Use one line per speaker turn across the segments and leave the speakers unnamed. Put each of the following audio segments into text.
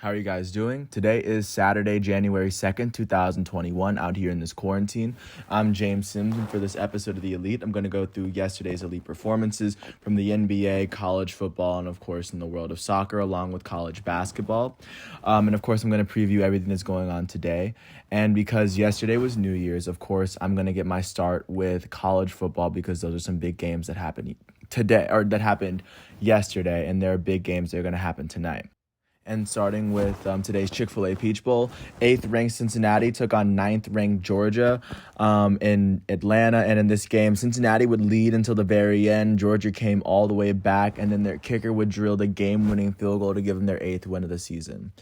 How are you guys doing? Today is Saturday, January 2nd, 2021, out here in this quarantine. I'm James Sims, and for this episode of The Elite, I'm going to go through yesterday's elite performances from the NBA, college football, and of course in the world of soccer, along with college basketball. And of course, I'm going to preview everything that's going on today. And because yesterday was New Year's, of course, I'm going to get my start with college football because those are some big games that happened today, or that happened yesterday, and there are big games that are going to happen tonight. And starting with today's Chick-fil-A Peach Bowl, 8th-ranked Cincinnati took on 9th-ranked Georgia in Atlanta. And in this game, Cincinnati would lead until the very end. Georgia came all the way back, and then their kicker would drill the game-winning field goal to give them their 8th win of the season.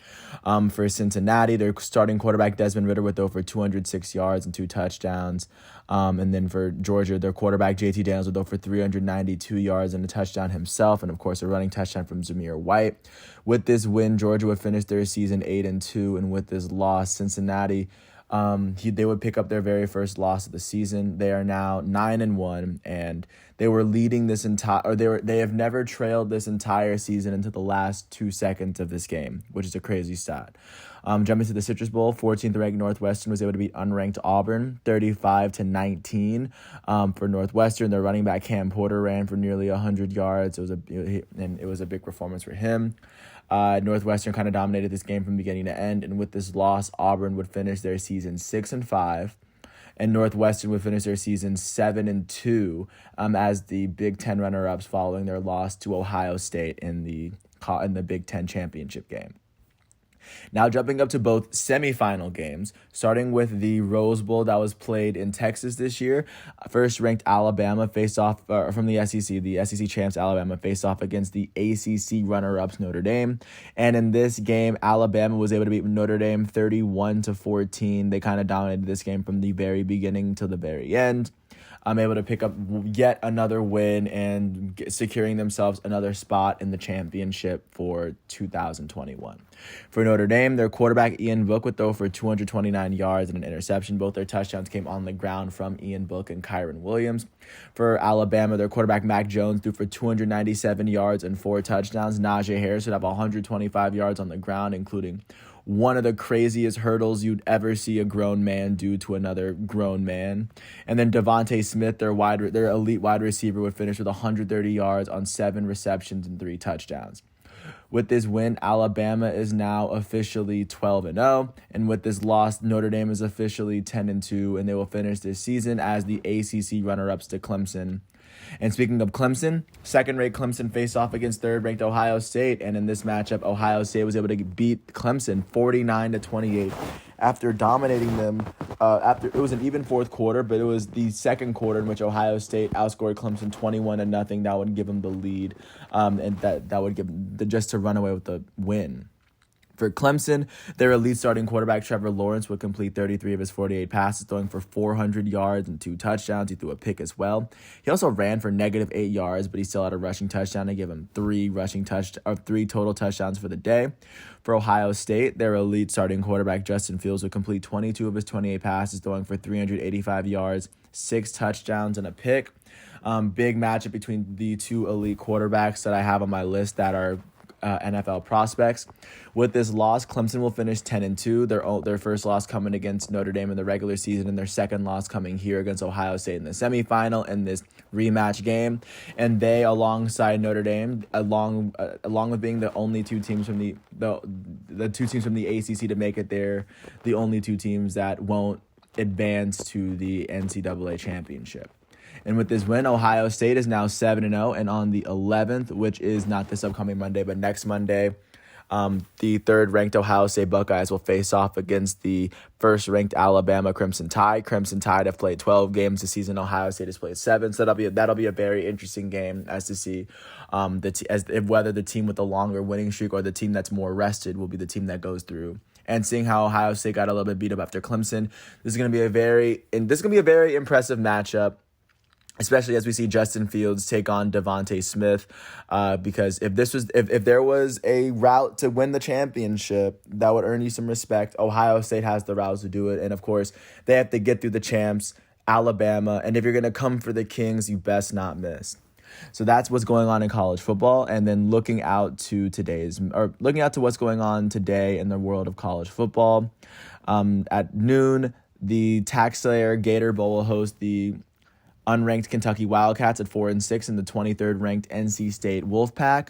For Cincinnati, their starting quarterback Desmond Ridder would throw for 206 yards and 2 touchdowns. And then for Georgia, their quarterback JT Daniels would throw for 392 yards and a touchdown himself, and of course a running touchdown from Zamir White. With this win, Georgia would finish their season 8-2, and with this loss, Cincinnati, they would pick up their very first loss of the season. They are now 9-1, and they were leading this they have never trailed this entire season until the last 2 seconds of this game, which is a crazy stat. Jumping to the Citrus Bowl, 14th ranked Northwestern was able to beat unranked Auburn 35-19. For Northwestern, their running back Cam Porter ran for nearly 100 yards. It was a big performance for him. Northwestern kind of dominated this game from beginning to end, and with this loss, Auburn would finish their season 6-5, and Northwestern would finish their season 7-2 as the Big Ten runner-ups following their loss to Ohio State in the Big Ten championship game. Now jumping up to both semifinal games, starting with the Rose Bowl that was played in Texas this year. First-ranked Alabama faced off from the SEC. The SEC champs Alabama faced off against the ACC runner-ups Notre Dame. And in this game, Alabama was able to beat Notre Dame 31-14. They kind of dominated this game from the very beginning to the very end. Able to pick up yet another win and securing themselves another spot in the championship for 2021. For Notre Dame, their quarterback Ian Book would throw for 229 yards and an interception. Both their touchdowns came on the ground from Ian Book and Kyron Williams. For Alabama, their quarterback Mac Jones threw for 297 yards and 4 touchdowns. Najee Harris would have 125 yards on the ground, including one of the craziest hurdles you'd ever see a grown man do to another grown man. And then Devontae Smith, their elite wide receiver, would finish with 130 yards on 7 receptions and 3 touchdowns. With this win, Alabama is now officially 12-0, and with this loss, Notre Dame is officially 10-2, and they will finish this season as the ACC runner-ups to Clemson. And speaking of Clemson, second-rate Clemson faced off against third-ranked Ohio State, and in this matchup, Ohio State was able to beat Clemson 49-28 after dominating them. After it was an even fourth quarter, but it was the second quarter in which Ohio State outscored Clemson 21-0. That would give them the lead, and that would give them just to run away with the win. For Clemson, their elite starting quarterback Trevor Lawrence would complete 33 of his 48 passes, throwing for 400 yards and 2 touchdowns. He threw a pick as well. He also ran for -8 yards, but he still had a rushing touchdown to give him 3 total touchdowns for the day. For Ohio State, their elite starting quarterback Justin Fields would complete 22 of his 28 passes, throwing for 385 yards, 6 touchdowns, and a pick. Big matchup between the two elite quarterbacks that I have on my list that are NFL prospects. With this loss, Clemson will finish 10-2. Their first loss coming against Notre Dame in the regular season, and their second loss coming here against Ohio State in the semifinal in this rematch game. And they, alongside Notre Dame, along with being the only two teams from the 2 teams from the ACC to make it, they're the only 2 teams that won't advance to the NCAA championship. And with this win, Ohio State is now 7-0, and on the 11th, which is not this upcoming Monday, but next Monday, the third-ranked Ohio State Buckeyes will face off against the first-ranked Alabama Crimson Tide. Crimson Tide have played 12 games this season. Ohio State has played 7, so that'll be a very interesting game as to see whether the team with the longer winning streak or the team that's more rested will be the team that goes through. And seeing how Ohio State got a little bit beat up after Clemson, this is going to be a very impressive matchup, especially as we see Justin Fields take on Devontae Smith, because if there was a route to win the championship that would earn you some respect, Ohio State has the routes to do it. And of course, they have to get through the champs, Alabama. And if you're going to come for the Kings, you best not miss. So that's what's going on in college football. And then looking out to what's going on today in the world of college football. At noon, the Taxslayer Gator Bowl will host the unranked Kentucky Wildcats at 4-6 and the 23rd ranked NC State Wolfpack.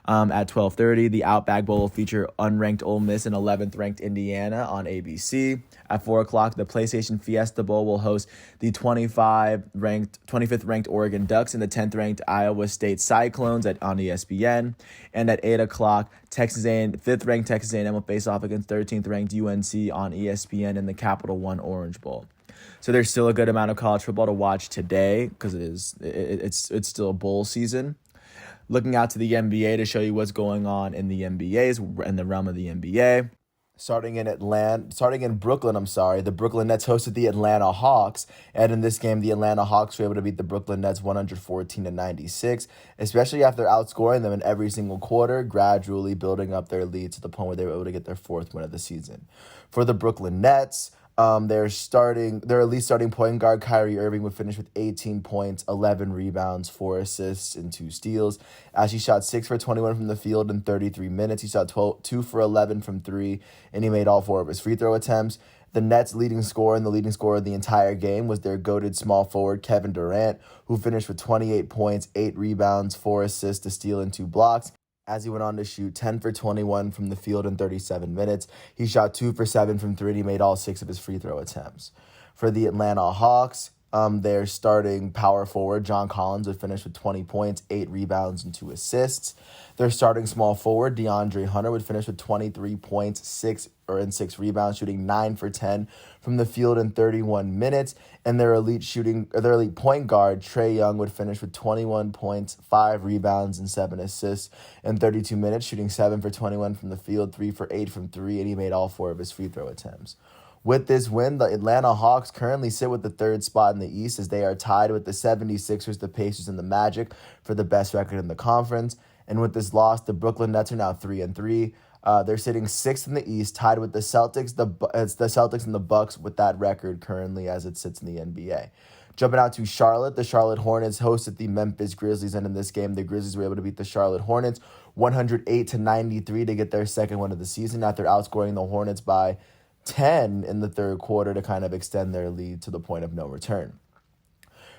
At 12:30, the Outback Bowl will feature unranked Ole Miss and 11th ranked Indiana on ABC. At 4 o'clock, the PlayStation Fiesta Bowl will host the 25th ranked Oregon Ducks and the 10th ranked Iowa State Cyclones on ESPN. And at 8 o'clock, 5th ranked Texas A&M will face off against 13th ranked UNC on ESPN in the Capital One Orange Bowl. So there's still a good amount of college football to watch today because it's still bowl season. Looking out to the NBA to show you what's going on in the in the realm of the NBA. Starting in Brooklyn, the Brooklyn Nets hosted the Atlanta Hawks, and in this game, the Atlanta Hawks were able to beat the Brooklyn Nets 114-96, especially after outscoring them in every single quarter, gradually building up their lead to the point where they were able to get their fourth win of the season. For the Brooklyn Nets, their elite starting point guard Kyrie Irving would finish with 18 points, 11 rebounds, 4 assists, and 2 steals. As he shot 6 for 21 from the field in 33 minutes, he shot 2 for 11 from 3, and he made all 4 of his free throw attempts. The Nets' leading scorer and the leading scorer of the entire game was their goated small forward Kevin Durant, who finished with 28 points, 8 rebounds, 4 assists, a steal, and 2 blocks. As he went on to shoot 10 for 21 from the field in 37 minutes, he shot 2 for 7 from 3, and he made all 6 of his free throw attempts. For the Atlanta Hawks, their starting power forward, John Collins, would finish with 20 points, 8 rebounds, and 2 assists. Their starting small forward, DeAndre Hunter, would finish with 23 points, 6 rebounds, shooting 9 for 10 from the field in 31 minutes. And their elite point guard, Trae Young, would finish with 21 points, 5 rebounds, and 7 assists in 32 minutes, shooting 7 for 21 from the field, 3 for 8 from 3, and he made all 4 of his free throw attempts. With this win, the Atlanta Hawks currently sit with the 3rd spot in the East as they are tied with the 76ers, the Pacers, and the Magic for the best record in the conference. And with this loss, the Brooklyn Nets are now 3-3. They're sitting 6th in the East, tied with the Celtics. It's the Celtics and the Bucks with that record currently as it sits in the NBA. Jumping out to Charlotte, the Charlotte Hornets hosted the Memphis Grizzlies, and in this game, the Grizzlies were able to beat the Charlotte Hornets 108-93 to get their second win of the season after outscoring the Hornets by 10 in the third quarter to kind of extend their lead to the point of no return.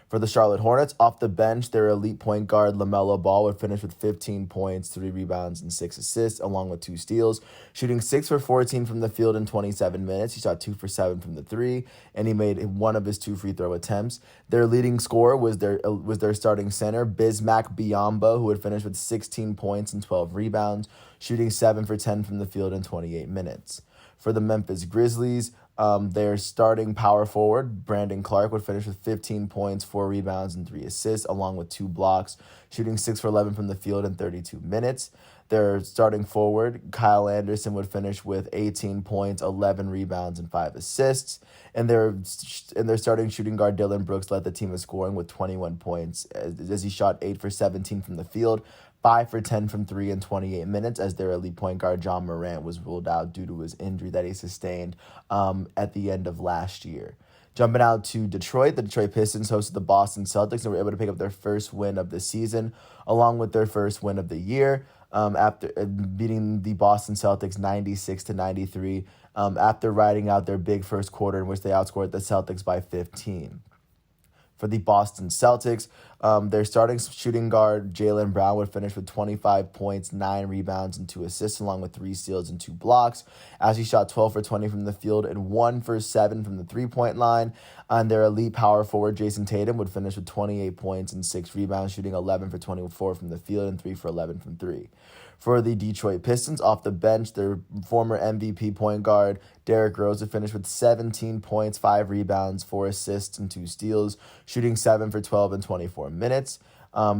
For the Charlotte Hornets, off the bench, their elite point guard LaMelo Ball would finish with 15 points, 3 rebounds, and 6 assists, along with 2 steals, shooting 6 for 14 from the field in 27 minutes. He shot 2 for 7 from the 3, and he made 1 of his 2 free throw attempts. Their leading scorer was their starting center, Bismack Biyombo, who would finish with 16 points and 12 rebounds, shooting 7 for 10 from the field in 28 minutes. For the Memphis Grizzlies, their starting power forward, Brandon Clark, would finish with 15 points, 4 rebounds, and 3 assists, along with 2 blocks, shooting 6 for 11 from the field in 32 minutes. Their starting forward, Kyle Anderson, would finish with 18 points, 11 rebounds, and 5 assists. And their starting shooting guard, Dylan Brooks, led the team in scoring with 21 points as he shot 8 for 17 from the field, 5 for 10 from 3 in 28 minutes, as their elite point guard, John Morant, was ruled out due to his injury that he sustained at the end of last year. Jumping out to Detroit, the Detroit Pistons hosted the Boston Celtics and were able to pick up their first win of the season, along with their first win of the year, after beating the Boston Celtics 96-93, after riding out their big first quarter in which they outscored the Celtics by 15. For the Boston Celtics, their starting shooting guard, Jaylen Brown, would finish with 25 points, 9 rebounds, and 2 assists, along with 3 steals and 2 blocks, as he shot 12 for 20 from the field and 1 for 7 from the three-point line. And their elite power forward, Jason Tatum, would finish with 28 points and 6 rebounds, shooting 11 for 24 from the field and 3 for 11 from 3. For the Detroit Pistons, off the bench, their former MVP point guard, Derrick Rose, would finish with 17 points, 5 rebounds, 4 assists, and 2 steals, shooting 7 for 12 in 24 minutes.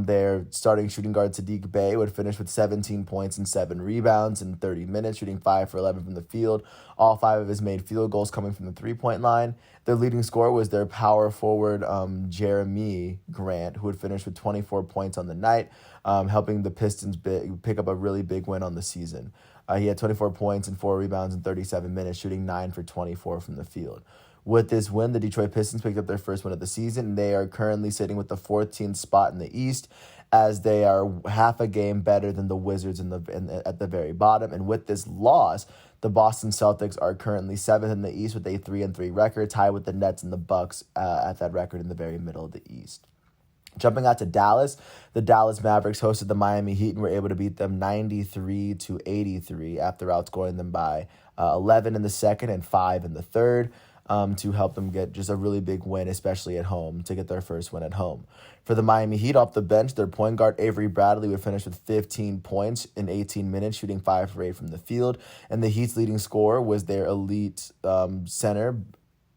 Their starting shooting guard, Saddiq Bey, would finish with 17 points and 7 rebounds in 30 minutes, shooting 5 for 11 from the field, all 5 of his made field goals coming from the three-point line. Their leading scorer was their power forward, Jeremy Grant, who would finish with 24 points on the night, helping the Pistons pick up a really big win on the season. He had 24 points and 4 rebounds in 37 minutes, shooting 9 for 24 from the field. With this win, the Detroit Pistons picked up their first win of the season. They are currently sitting with the 14th spot in the East, as they are half a game better than the Wizards at the very bottom. And with this loss, the Boston Celtics are currently 7th in the East with a 3-3 record, tied with the Nets and the Bucks at that record in the very middle of the East. Jumping out to Dallas, the Dallas Mavericks hosted the Miami Heat and were able to beat them 93-83 after outscoring them by 11 in the second and 5 in the third. To help them get just a really big win, especially at home, to get their first win at home. For the Miami Heat, off the bench, their point guard Avery Bradley would finish with 15 points in 18 minutes, shooting 5 for 8 from the field. And the Heat's leading scorer was their elite center,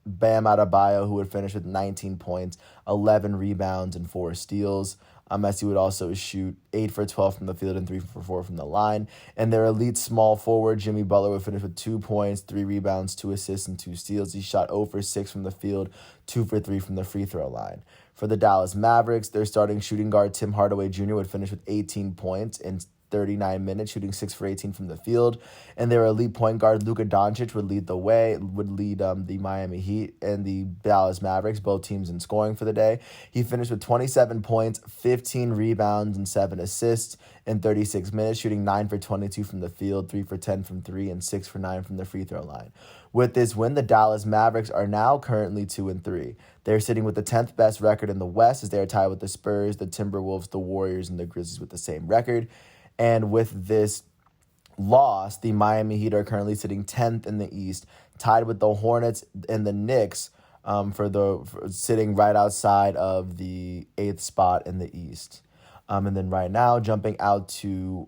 Bam Adebayo, who would finish with 19 points, 11 rebounds, and 4 steals. Messi would also shoot 8 for 12 from the field and 3 for 4 from the line. And their elite small forward, Jimmy Butler, would finish with 2 points, 3 rebounds, 2 assists, and 2 steals. He shot 0 for 6 from the field, 2 for 3 from the free throw line. For the Dallas Mavericks, their starting shooting guard, Tim Hardaway Jr., would finish with 18 points and 39 minutes, shooting 6 for 18 from the field. And their elite point guard, Luka Doncic, would lead the Miami Heat and the Dallas Mavericks, both teams in scoring for the day. He finished with 27 points, 15 rebounds, and 7 assists in 36 minutes, shooting 9 for 22 from the field, 3 for 10 from 3, and 6 for 9 from the free throw line. With this win, the Dallas Mavericks are now currently 2-3. They're sitting with the 10th best record in the West, as they are tied with the Spurs, the Timberwolves, the Warriors, and the Grizzlies with the same record. And with this loss, the Miami Heat are currently sitting 10th in the East, tied with the Hornets and the Knicks for sitting right outside of the 8th spot in the East. And then right now, jumping out to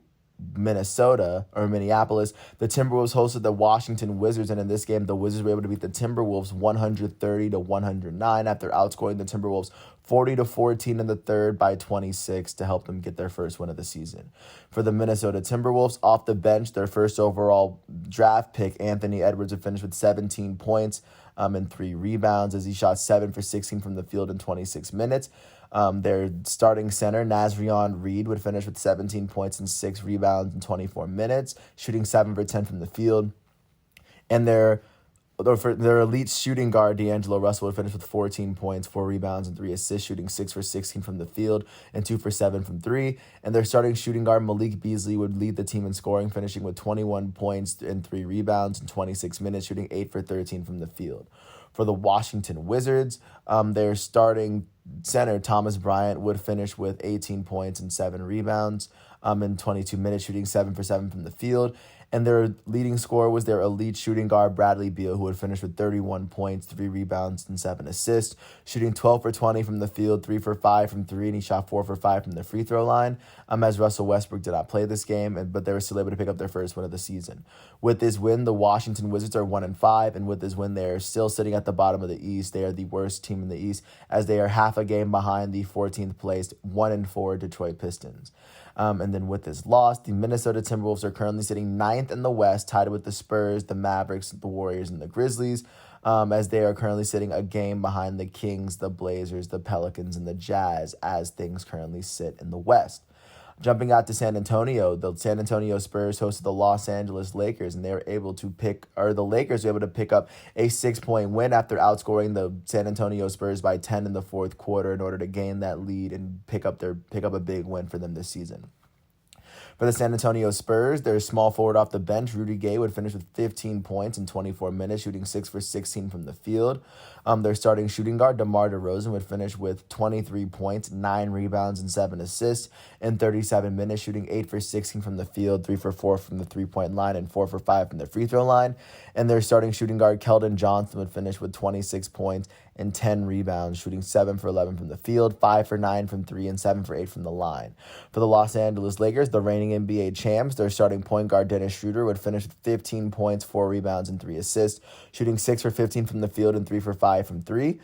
Minneapolis, the Timberwolves hosted the Washington Wizards, and in this game, the Wizards were able to beat the Timberwolves 130-109 after outscoring the Timberwolves 40-14 in the third by 26 to help them get their first win of the season. For the Minnesota Timberwolves, off the bench, their first overall draft pick, Anthony Edwards, would finish with 17 points and 3 rebounds as he shot 7 for 16 from the field in 26 minutes. Their starting center, Nazrion Reed, would finish with 17 points and 6 rebounds in 24 minutes, shooting 7 for 10 from the field. And their elite shooting guard, D'Angelo Russell, would finish with 14 points, 4 rebounds, and 3 assists, shooting 6 for 16 from the field and 2 for 7 from 3. And their starting shooting guard, Malik Beasley, would lead the team in scoring, finishing with 21 points and 3 rebounds in 26 minutes, shooting 8 for 13 from the field. For the Washington Wizards, their starting center, Thomas Bryant, would finish with 18 points and 7 rebounds in 22 minutes, shooting 7 for 7 from the field. And their leading scorer was their elite shooting guard, Bradley Beal, who would finish with 31 points, 3 rebounds, and 7 assists, shooting 12 for 20 from the field, 3 for 5 from 3, and he shot 4 for 5 from the free throw line, as Russell Westbrook did not play this game, but they were still able to pick up their first win of the season. With this win, the Washington Wizards are 1-5, and with this win, they are still sitting at the bottom of the East. They are the worst team in the East, as they are half a game behind the 14th placed 1-4 Detroit Pistons. And then with this loss, the Minnesota Timberwolves are currently sitting 9th in the West, tied with the Spurs, the Mavericks, the Warriors, and the Grizzlies, as they are currently sitting a game behind the Kings, the Blazers, the Pelicans, and the Jazz, as things currently sit in the West. Jumping out to San Antonio, the San Antonio Spurs hosted the Los Angeles Lakers, and the Lakers were able to pick up a 6-point win after outscoring the San Antonio Spurs by 10 in the fourth quarter in order to gain that lead and pick up a big win for them this season. For the San Antonio Spurs, their small forward off the bench, Rudy Gay, would finish with 15 points in 24 minutes, shooting 6 for 16 from the field. Their starting shooting guard, DeMar DeRozan, would finish with 23 points, 9 rebounds, and 7 assists in 37 minutes, shooting 8 for 16 from the field, 3 for 4 from the three-point line, and 4 for 5 from the free throw line. And their starting shooting guard, Keldon Johnson, would finish with 26 points and 10 rebounds, shooting 7 for 11 from the field, 5 for 9 from 3, and 7 for 8 from the line. For the Los Angeles Lakers, the reigning NBA champs, their starting point guard, Dennis Schroeder, would finish with 15 points, 4 rebounds, and 3 assists, shooting 6 for 15 from the field and 3 for 5 from 3.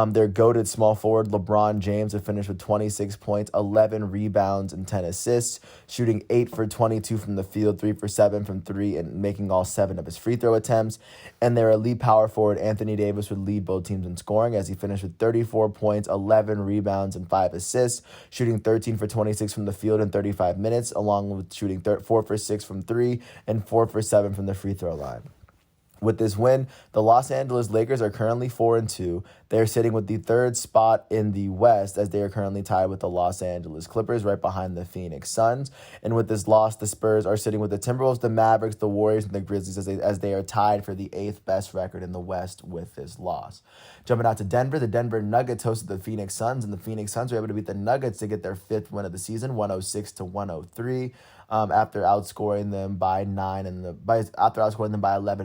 Their goated small forward, LeBron James, would finish with 26 points, 11 rebounds, and 10 assists, shooting 8 for 22 from the field, 3 for 7 from 3, and making all 7 of his free throw attempts. And their elite power forward, Anthony Davis, would lead both teams in scoring as he finished with 34 points, 11 rebounds, and 5 assists, shooting 13 for 26 from the field in 35 minutes, along with shooting 4 for 6 from 3 and 4 for 7 from the free throw line. With this win, the Los Angeles Lakers are currently 4-2. They are sitting with the third spot in the West as they are currently tied with the Los Angeles Clippers right behind the Phoenix Suns. And with this loss, the Spurs are sitting with the Timberwolves, the Mavericks, the Warriors, and the Grizzlies as they are tied for the 8th best record in the West with this loss. Jumping out to Denver, the Denver Nuggets hosted the Phoenix Suns, and the Phoenix Suns were able to beat the Nuggets to get their 5th win of the season, 106-103. After outscoring them by 11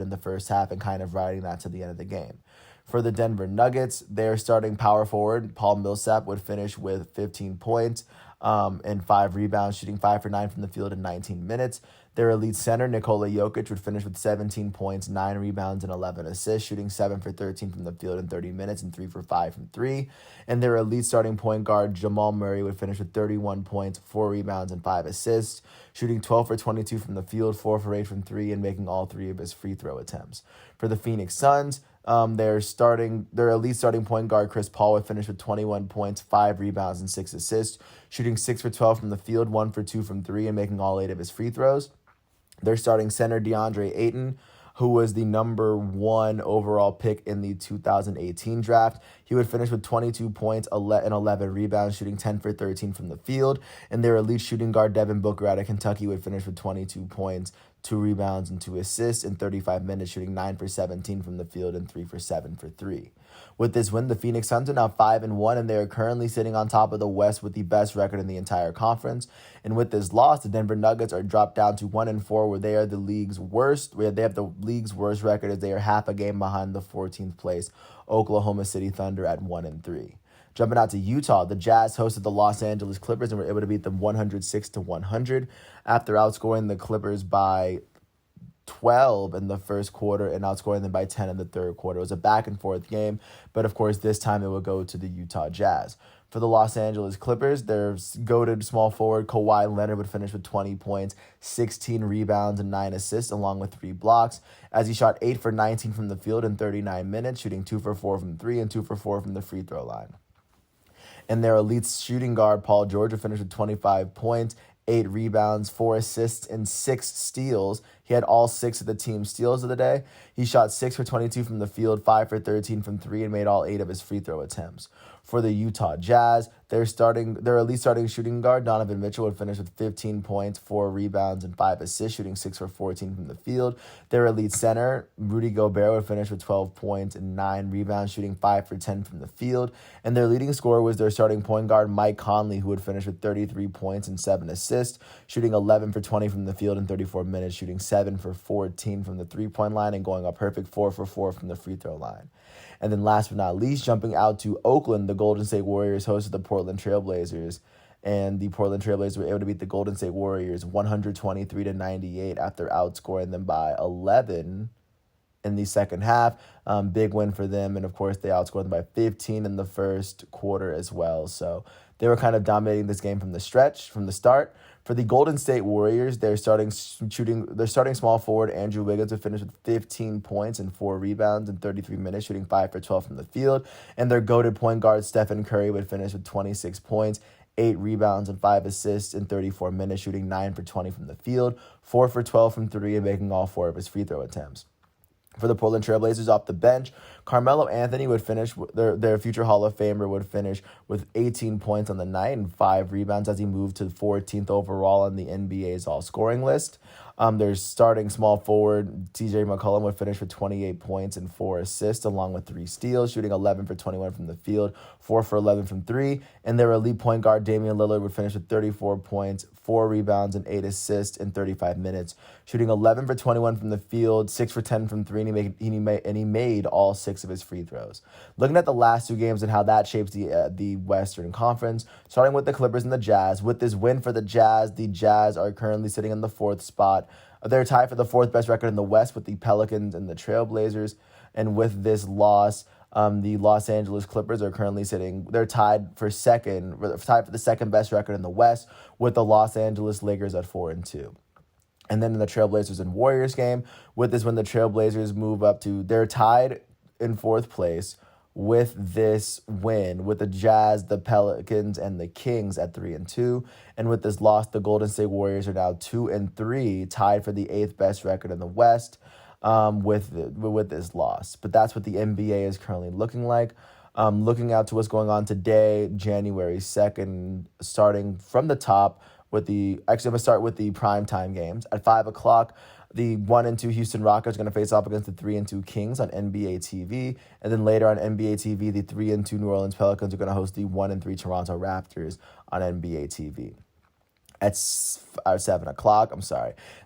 in the first half and kind of riding that to the end of the game. For the Denver Nuggets, their starting power forward, Paul Millsap, would finish with 15 points and 5 rebounds, shooting 5 for 9 from the field in 19 minutes. Their elite center, Nikola Jokic, would finish with 17 points, 9 rebounds, and 11 assists, shooting 7 for 13 from the field in 30 minutes and 3 for 5 from 3. And their elite starting point guard, Jamal Murray, would finish with 31 points, 4 rebounds, and 5 assists, shooting 12 for 22 from the field, 4 for 8 from 3, and making all 3 of his free throw attempts. For the Phoenix Suns, their elite starting point guard, Chris Paul, would finish with 21 points, 5 rebounds, and 6 assists, shooting 6 for 12 from the field, 1 for 2 from 3, and making all 8 of his free throws. Their starting center, DeAndre Ayton, who was the number 1 overall pick in the 2018 draft. He would finish with 22 points and 11 rebounds, shooting 10 for 13 from the field. And their elite shooting guard, Devin Booker, out of Kentucky, would finish with 22 points, 2 rebounds, and 2 assists in 35 minutes, shooting 9 for 17 from the field and 3 for 7 for 3. With this win, the Phoenix Suns are now 5-1, and they are currently sitting on top of the West with the best record in the entire conference. And with this loss, the Denver Nuggets are dropped down to 1-4, where they are the league's worst. Where they have the league's worst record, as they are half a game behind the 14th place Oklahoma City Thunder at 1-3. Jumping out to Utah, the Jazz hosted the Los Angeles Clippers and were able to beat them 106-100 after outscoring the Clippers by 12 in the first quarter and outscoring them by 10 in the third quarter. It was a back-and-forth game, but of course this time it would go to the Utah Jazz. For the Los Angeles Clippers, their goated small forward Kawhi Leonard would finish with 20 points, 16 rebounds, and 9 assists, along with 3 blocks, as he shot 8 for 19 from the field in 39 minutes, shooting 2 for 4 from 3 and 2 for 4 from the free throw line. And their elite shooting guard, Paul George, would finish with 25 points, 8 rebounds, 4 assists, and 6 steals. He had all 6 of the team's steals of the day. He shot 6 for 22 from the field, 5 for 13 from 3, and made all 8 of his free throw attempts. For the Utah Jazz, their elite starting shooting guard, Donovan Mitchell, would finish with 15 points, 4 rebounds, and 5 assists, shooting 6 for 14 from the field. Their elite center, Rudy Gobert, would finish with 12 points and 9 rebounds, shooting 5 for 10 from the field. And their leading scorer was their starting point guard, Mike Conley, who would finish with 33 points and 7 assists, shooting 11 for 20 from the field in 34 minutes, shooting 7 for 14 from the three-point line, and going a perfect 4 for 4 from the free throw line. And then last but not least, jumping out to Oakland, the Golden State Warriors hosted the Portland Trailblazers. And the Portland Trailblazers were able to beat the Golden State Warriors 123-98 after outscoring them by 11 in the second half. Big win for them. And, of course, they outscored them by 15 in the first quarter as well. So they were kind of dominating this game from the start. For the Golden State Warriors, their starting small forward, Andrew Wiggins, would finish with 15 points and 4 rebounds in 33 minutes, shooting 5 for 12 from the field. And their goated point guard, Stephen Curry, would finish with 26 points, 8 rebounds, and 5 assists in 34 minutes, shooting 9 for 20 from the field, 4 for 12 from 3, and making all 4 of his free throw attempts. For the Portland Trailblazers off the bench, Carmelo Anthony would finish, their future Hall of Famer would finish with 18 points on the night and 5 rebounds as he moved to 14th overall on the NBA's all-scoring list. Their starting small forward, TJ McCollum, would finish with 28 points and 4 assists, along with 3 steals, shooting 11 for 21 from the field, 4 for 11 from 3. And their elite point guard, Damian Lillard, would finish with 34 points, 4 rebounds, and 8 assists in 35 minutes, shooting 11 for 21 from the field, 6 for 10 from 3, and he made all 6 of his free throws. Looking at the last 2 games and how that shapes the Western Conference, starting with the Clippers and the Jazz. With this win for the Jazz are currently sitting in the 4th spot. They're tied for the 4th best record in the West with the Pelicans and the Trailblazers. And with this loss, the Los Angeles Clippers are currently they're tied for the second best record in the West with the Los Angeles Lakers at 4-2. And then in the Trailblazers and Warriors game, with this win, the Trailblazers move up they're tied in 4th place with this win, with the Jazz, the Pelicans, and the Kings at 3-2. And with this loss, the Golden State Warriors are now 2-3, tied for the 8th best record in the West. with this loss. But that's what the NBA is currently looking like. Looking out to what's going on today, January 2nd, starting from the top with I'm going to start with the primetime games. At 5 o'clock, the 1-2 Houston Rockets are going to face off against the 3-2 Kings on NBA TV. And then later on NBA TV, the 3-2 New Orleans Pelicans are going to host the 1-3 Toronto Raptors on NBA TV. At 7 o'clock,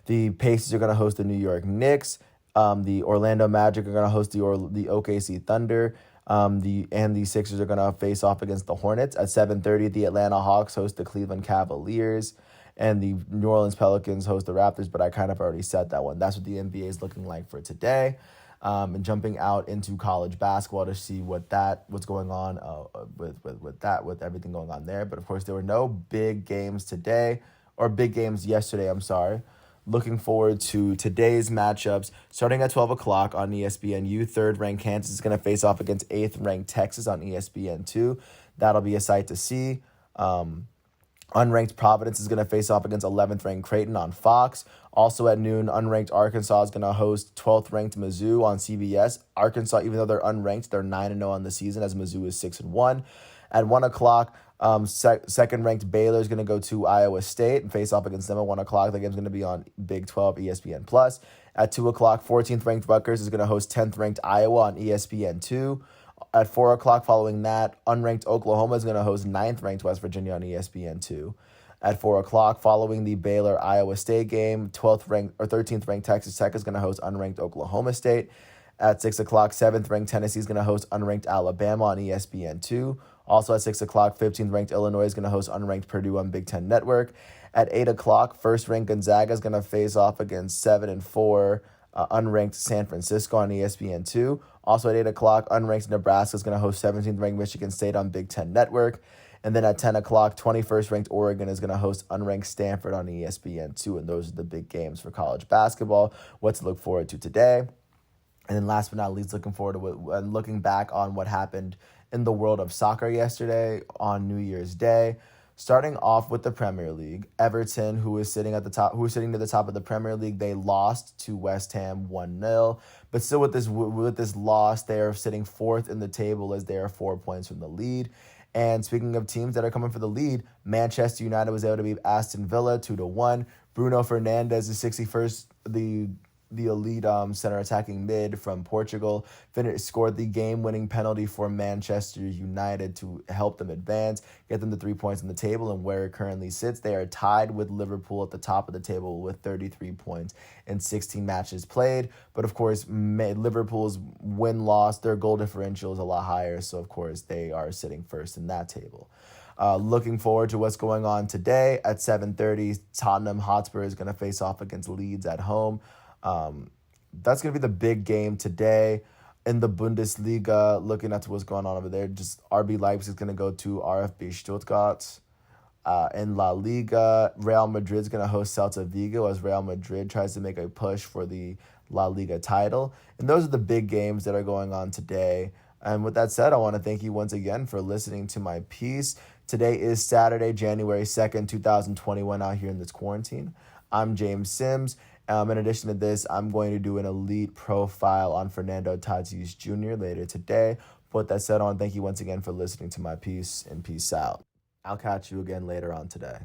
the Pacers are going to host the New York Knicks. The Orlando Magic are going to host the OKC Thunder. The Sixers are going to face off against the Hornets. At 7:30, the Atlanta Hawks host the Cleveland Cavaliers. And the New Orleans Pelicans host the Raptors, but I kind of already said that one. That's what the NBA is looking like for today. And jumping out into college basketball to see what's going on with everything going on there. But of course, there were no big games yesterday. Looking forward to today's matchups. Starting at 12 o'clock on ESPNU, third-ranked Kansas is going to face off against eighth-ranked Texas on ESPN2. That'll be a sight to see. Unranked Providence is going to face off against 11th-ranked Creighton on Fox. Also at noon, unranked Arkansas is going to host 12th-ranked Mizzou on CBS. Arkansas, even though they're unranked, they're 9-0 on the season, as Mizzou is 6-1. At 1 o'clock, second-ranked Baylor is going to go to Iowa State and face off against them at 1 o'clock. The game's going to be on Big 12 ESPN+. At 2 o'clock, 14th-ranked Rutgers is going to host 10th-ranked Iowa on ESPN2. At 4 o'clock following that, unranked Oklahoma is going to host 9th-ranked West Virginia on ESPN2. At 4 o'clock, following the Baylor-Iowa State game, 13th-ranked Texas Tech is going to host unranked Oklahoma State. At 6 o'clock, 7th-ranked Tennessee is going to host unranked Alabama on ESPN2. Also at 6 o'clock, 15th-ranked Illinois is going to host unranked Purdue on Big Ten Network. At 8 o'clock, first-ranked Gonzaga is going to face off against 7-4 unranked San Francisco on ESPN2. Also at 8 o'clock, unranked Nebraska is going to host 17th-ranked Michigan State on Big Ten Network. And then at 10 o'clock, 21st-ranked Oregon is going to host unranked Stanford on ESPN2. And those are the big games for college basketball. What to look forward to today. And then last but not least, looking back on what happened in the world of soccer yesterday on New Year's Day. Starting off with the Premier League, Everton, who was sitting to the top of the Premier League, they lost to West Ham 1-0. But still, with this loss, they are sitting fourth in the table as they are 4 points from the lead. And speaking of teams that are coming for the lead, Manchester United was able to beat Aston Villa 2-1. Bruno Fernandes, the 61st, the elite center attacking mid from Portugal, scored the game-winning penalty for Manchester United to help them advance, get them to 3 points on the table, and where it currently sits, they are tied with Liverpool at the top of the table with 33 points in 16 matches played. But of course, Liverpool's win-loss, their goal differential is a lot higher, so of course they are sitting first in that table. Looking forward to what's going on today. At 7:30, Tottenham Hotspur is going to face off against Leeds at home. That's going to be the big game today. In the Bundesliga, looking at what's going on over there, just RB Leipzig is going to go to RFB Stuttgart. In La Liga, Real Madrid is going to host Celta Vigo as Real Madrid tries to make a push for the La Liga title. And those are the big games that are going on today. And with that said, I want to thank you once again for listening to my piece. Today is Saturday, January 2nd, 2021, out here in this quarantine. I'm James Sims. In addition to this, I'm going to do an elite profile on Fernando Tatis Jr. later today. With that said, I want to thank you once again for listening to my piece, and peace out. I'll catch you again later on today.